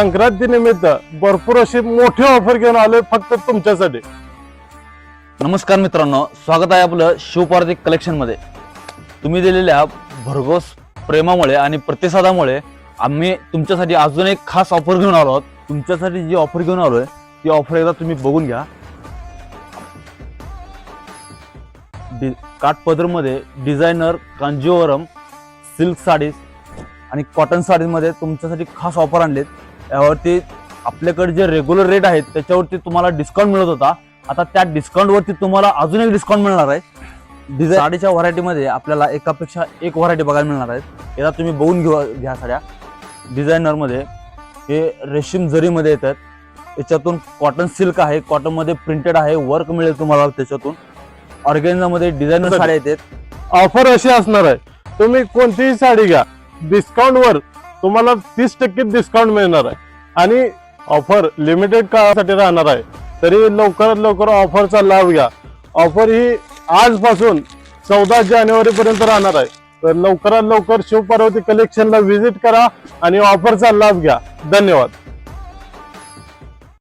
संक्रांती निमित्त भरपूर अशी मोठी ऑफर घेऊन आलोय फक्त तुमच्यासाठी। नमस्कार मित्रांनो, स्वागत आहे आपलं शिवपार्वती कलेक्शन मध्ये। तुम्ही दिलेल्या भरघोस प्रेमामुळे आणि प्रतिसादामुळे आम्ही तुमच्यासाठी अजून एक खास ऑफर घेऊन आलो आहोत। तुमच्यासाठी जी ऑफर घेऊन आलोय ती ऑफर एकदा तुम्ही बघून घ्या। काठपदर मध्ये डिझायनर कांजीवरम सिल्क साडीज आणि कॉटन साडीज मध्ये तुमच्यासाठी खास ऑफर आणलेत। यावरती आपल्याकडे जे रेग्युलर रेट आहेत त्याच्यावरती तुम्हाला डिस्काउंट मिळत होता, आता त्या डिस्काउंट वरती तुम्हाला अजून एक डिस्काउंट मिळणार आहे। साडीच्या व्हरायटी मध्ये आपल्याला एकापेक्षा एक व्हरायटी बघायला मिळणार आहेत। याला तुम्ही बघून घ्या। साड्या डिझायनर मध्ये हे रेशीम जरी मध्ये येतात, याच्यातून कॉटन सिल्क आहे, कॉटन मध्ये प्रिंटेड आहे, वर्क मिळेल तुम्हाला त्याच्यातून। ऑर्गेन्झा मध्ये डिझायनर साड्या येतात। ऑफर अशी असणार आहे, तुम्ही कोणतीही साडी घ्या डिस्काउंट वर तुम्हाला 30% डिस्काउंट मिळणार आहे आणि ऑफर लिमिटेड काळासाठी राहणार आहे। तरी लवकरात लवकर ऑफरचा लाभ घ्या। ऑफर ही आजपासून 14 जानेवारी पर्यंत राहणार आहे। तर लवकरात लवकर शिवपार्वती कलेक्शनला व्हिजिट करा आणि ऑफरचा लाभ घ्या। धन्यवाद।